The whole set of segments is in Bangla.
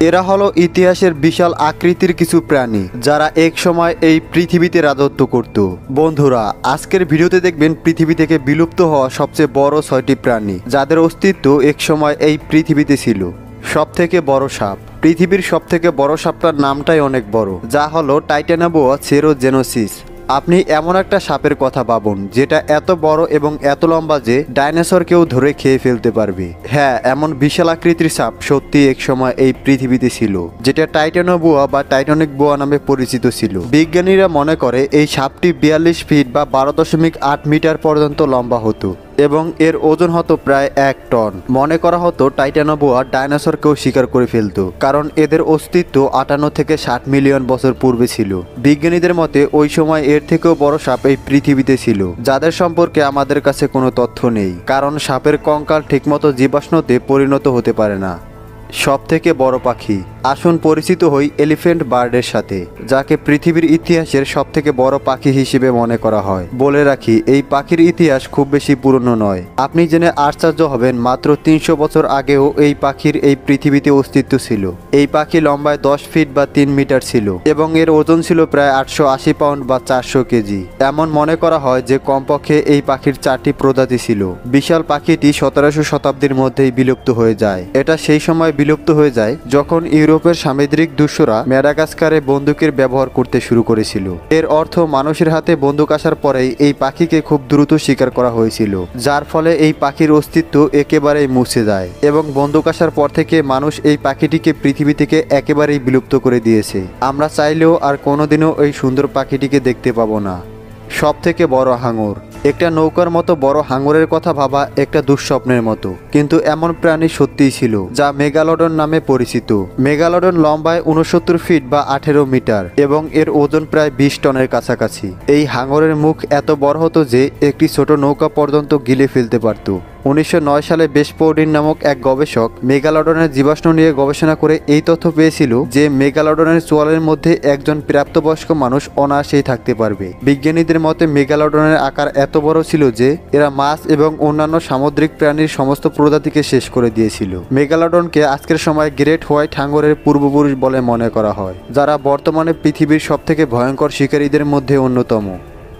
এরা হলো ইতিহাসের বিশাল আকৃতির কিছু প্রাণী যারা এক সময় এই পৃথিবীতে রাজত্ব করত। বন্ধুরা, আজকের ভিডিওতে দেখবেন পৃথিবী থেকে বিলুপ্ত হওয়া সবচেয়ে বড় 6টি প্রাণী যাদের অস্তিত্ব এক সময় এই পৃথিবীতে ছিল। সবথেকে বড় সাপ। পৃথিবীর সবথেকে বড় সাপটার নামটাই অনেক বড়, যা হলো টাইটানোবোয়া চেরোজেনোসিস। আপনি এমন একটা সাপের কথা ভাবুন যেটা এত বড় এবং এত লম্বা যে ডাইনোসরকেও ধরে খেয়ে ফেলতে পারবে। হ্যাঁ, এমন বিশাল আকৃতির সাপ সত্যি এক সময় এই পৃথিবীতে ছিল, যেটা টাইটানোবোয়া বা টাইটানিক বোয়া নামে পরিচিত ছিল। বিজ্ঞানীরা মনে করে এই সাপটি 42 ফিট বা 12.8 মিটার পর্যন্ত লম্বা হতো এবং এর ওজন হতো প্রায় 1 টন। মনে করা হতো টাইটানোবোয়া ডাইনোসরকেও শিকার করে ফেলত, কারণ এদের অস্তিত্ব 58 থেকে 60 মিলিয়ন বছর পূর্বে ছিল। বিজ্ঞানীদের মতে ওই সময় এর থেকেও বড় সাপ এই পৃথিবীতে ছিল, যাদের সম্পর্কে আমাদের কাছে কোনো তথ্য নেই, কারণ সাপের কঙ্কাল ঠিকমতো জীবাশ্মতে পরিণত হতে পারে না। সবথেকে বড় পাখি। আসুন পরিচিত হই এলিফ্যান্ট বার্ডের সাথে, যাকে পৃথিবীর ইতিহাসের সবথেকে বড় পাখি হিসেবে মনে করা হয়। বলে রাখি, এই পাখির ইতিহাস খুব বেশি পুরনো নয়। আপনি জেনে আশ্চর্য হবেন, মাত্র 300 বছর আগেও এই পাখির এই পৃথিবীতে অস্তিত্ব ছিল। এই পাখি লম্বায় 10 ফিট বা 3 মিটার ছিল এবং এর ওজন ছিল প্রায় 880 পাউন্ড বা 400 কেজি। এমন মনে করা হয় যে কমপক্ষে এই পাখির 4টি প্রজাতি ছিল। বিশাল পাখিটি 17শো শতাব্দীর মধ্যেই বিলুপ্ত হয়ে যায়। এটা সেই সময় বিলুপ্ত হয়ে যায় যখন ইউরোপের সামুদ্রিক দস্যুরা ম্যাডাগাস্কারে বন্দুকের ব্যবহার করতে শুরু করেছিল। এর অর্থ মানুষের হাতে বন্দুক আসার পরেই এই পাখিকে খুব দ্রুত শিকার করা হয়েছিল, যার ফলে এই পাখির অস্তিত্ব একেবারেই মুছে যায় এবং বন্দুক আসার পর থেকে মানুষ এই পাখিটিকে পৃথিবী থেকে একেবারেই বিলুপ্ত করে দিয়েছে। আমরা চাইলেও আর কোনোদিনও এই সুন্দর পাখিটিকে দেখতে পাবো না। সবথেকে বড় হাঙর। একটা নৌকার মতো বড় হাঙরের কথা ভাবা একটা দুঃস্বপ্নের মতো, কিন্তু এমন প্রাণী সত্যিই ছিল, যা মেগালোডন নামে পরিচিত। মেগালোডন লম্বায় 69 ফিট বা 18 মিটার এবং এর ওজন প্রায় 20 টনের কাছাকাছি। এই হাঙরের মুখ এত বড় হতো যে একটি ছোট নৌকা পর্যন্ত গিলে ফেলতে পারত। 1909 সালে বেসপোর্ডিন নামক এক গবেষক মেগালোডনের জীবাশ্ম নিয়ে গবেষণা করে এই তথ্য পেয়েছিল যে মেগালোডনের চোয়ালের মধ্যে একজন প্রাপ্তবয়স্ক মানুষ অনায়াসেই থাকতে পারবে। বিজ্ঞানীদের মতে মেগালোডনের আকার এত বড় ছিল যে এরা মাছ এবং অন্যান্য সামুদ্রিক প্রাণীর সমস্ত প্রজাতিকে শেষ করে দিয়েছিল। মেগালোডনকে আজকের সময় গ্রেট হোয়াইট হাঙরের পূর্বপুরুষ বলে মনে করা হয়, যারা বর্তমানে পৃথিবীর সবথেকে ভয়ঙ্কর শিকারীদের মধ্যে অন্যতম।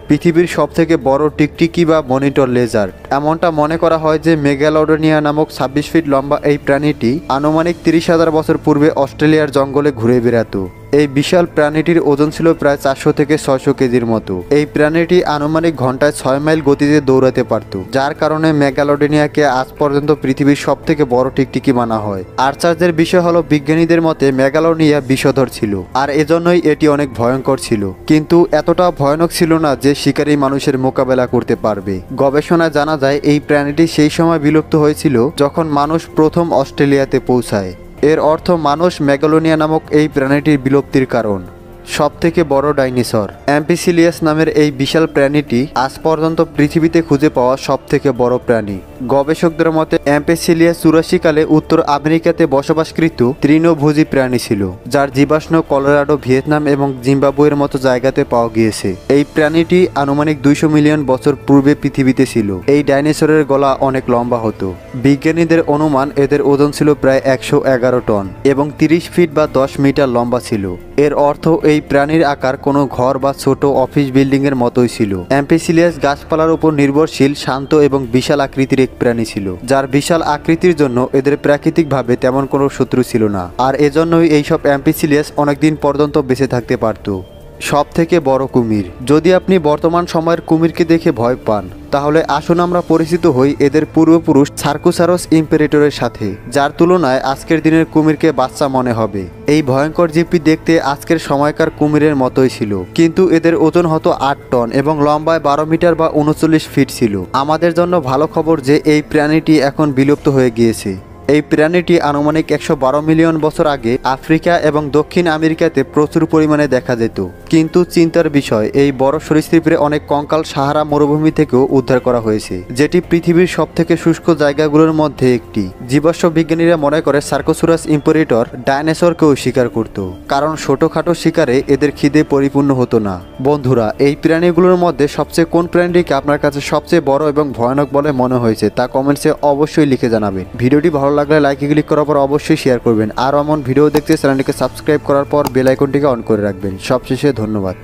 পৃথিবীর সবথেকে বড় টিকটিকি বা মনিটর লেজার্ড। এমনটা মনে করা হয় যে মেগালোডনিয়া নামক 26 ফিট লম্বা এই প্রাণীটি আনুমানিক 30,000 বছর পূর্বে অস্ট্রেলিয়ার জঙ্গলে ঘুরে বেড়াতো। এই বিশাল প্রাণীটির ওজন ছিল প্রায় 400 থেকে 600 কেজির মতো। এই প্রাণীটি আনুমানিক ঘন্টায় 6 মাইল গতিতে দৌড়াতে পারত, যার কারণে মেগালোডনিয়াকে আজ পর্যন্ত পৃথিবীর সবথেকে বড় টিকটিকি মানা হয়। আশ্চর্যের বিষয় হলো বিজ্ঞানীদের মতে মেগালোডনিয়া বিষধর ছিল, আর এজন্যই এটি অনেক ভয়ঙ্কর ছিল, কিন্তু এতটা ভয়ানক ছিল না যে শিকারী মানুষের মোকাবেলা করতে পারবে। গবেষণায় জানা যায় এই প্রাণীটি সেই সময় বিলুপ্ত হয়েছিল যখন মানুষ প্রথম অস্ট্রেলিয়াতে পৌঁছায়। এর অর্থ মানুষ মেগালোনিয়া নামক এই প্রাণীটির বিলুপ্তির কারণ। সবথেকে বড় ডাইনোসর। অ্যাম্পিসিলিয়াস নামের এই বিশাল প্রাণীটি আজ পর্যন্ত পৃথিবীতে খুঁজে পাওয়া সবথেকে বড় প্রাণী। গবেষকদের মতে অ্যাম্পিসিলিয়াস 84 কালে উত্তর আমেরিকাতে বসবাসকৃত তৃণভোজী প্রাণী ছিল, যার জীবাশ্ম কলোরাডো, ভিয়েতনাম এবং জিম্বাবুয়ের মতো জায়গাতে পাওয়া গিয়েছে। এই প্রাণীটি আনুমানিক 200 মিলিয়ন বছর পূর্বে পৃথিবীতে ছিল। এই ডাইনোসরের গলা অনেক লম্বা হতো। বিজ্ঞানীদের অনুমান এদের ওজন ছিল প্রায় 111 টন এবং 30 ফিট বা 10 মিটার লম্বা ছিল। এর অর্থ এই প্রাণীর আকার কোনো ঘর বা ছোট অফিস বিল্ডিং এর মতোই ছিল। অ্যাম্পিসিলিয়াস গাছপালার উপর নির্ভরশীল, শান্ত এবং বিশাল আকৃতির এক প্রাণী ছিল, যার বিশাল আকৃতির জন্য এদের প্রাকৃতিকভাবে তেমন কোনো শত্রু ছিল না, আর এজন্যই এইসব অ্যাম্পিসিলিয়াস অনেকদিন পর্যন্ত বেঁচে থাকতে পারত। সবথেকে বড় কুমির। যদি আপনি বর্তমান সময়ের কুমিরকে দেখে ভয় পান, তাহলে আসুন আমরা পরিচিত হই এদের পূর্বপুরুষ সার্কোসারস ইম্পেরেটরের সাথে, যার তুলনায় আজকের দিনের কুমিরকে বাচ্চা মনে হবে। এই ভয়ঙ্কর জীবটি দেখতে আজকের সময়কার কুমিরের মতোই ছিল, কিন্তু এদের ওজন হতো 8 টন এবং লম্বায় 12 মিটার বা 39 ফিট ছিল। আমাদের জন্য ভালো খবর যে এই প্রাণীটি এখন বিলুপ্ত হয়ে গিয়েছে। এই প্রাণীটি আনুমানিক 112 মিলিয়ন বছর আগে আফ্রিকা এবং দক্ষিণ আমেরিকাতে প্রচুর পরিমাণে দেখা যেত। কিন্তু চিন্তার বিষয়, এই বড় সরীসৃপের অনেক কঙ্কাল সাহারা মরুভূমি থেকেও উদ্ধার করা হয়েছে, যেটি পৃথিবীর সবথেকে শুষ্ক জায়গাগুলোর মধ্যে একটি। জীবাশ্ম বিজ্ঞানীরা মনে করে সার্কোসুরাস ইম্পেরেটর ডাইনোসরকেও শিকার করত, কারণ ছোটখাটো শিকারে এদের খিদে পরিপূর্ণ হতো না। বন্ধুরা, এই প্রাণীগুলোর মধ্যে সবচেয়ে কোন প্রাণীটিকে আপনার কাছে সবচেয়ে বড় এবং ভয়ানক বলে মনে হয়েছে তা কমেন্টসে অবশ্যই লিখে জানাবেন। ভিডিওটি ভালো লাগলে লাইকে ক্লিক করার পর অবশ্যই শেয়ার করবেন। আর এমন ভিডিও দেখতে চ্যানেলটিকে সাবস্ক্রাইব করার পর বেল আইকনটিকে অন করে রাখবেন। সবশেষে ধন্যবাদ।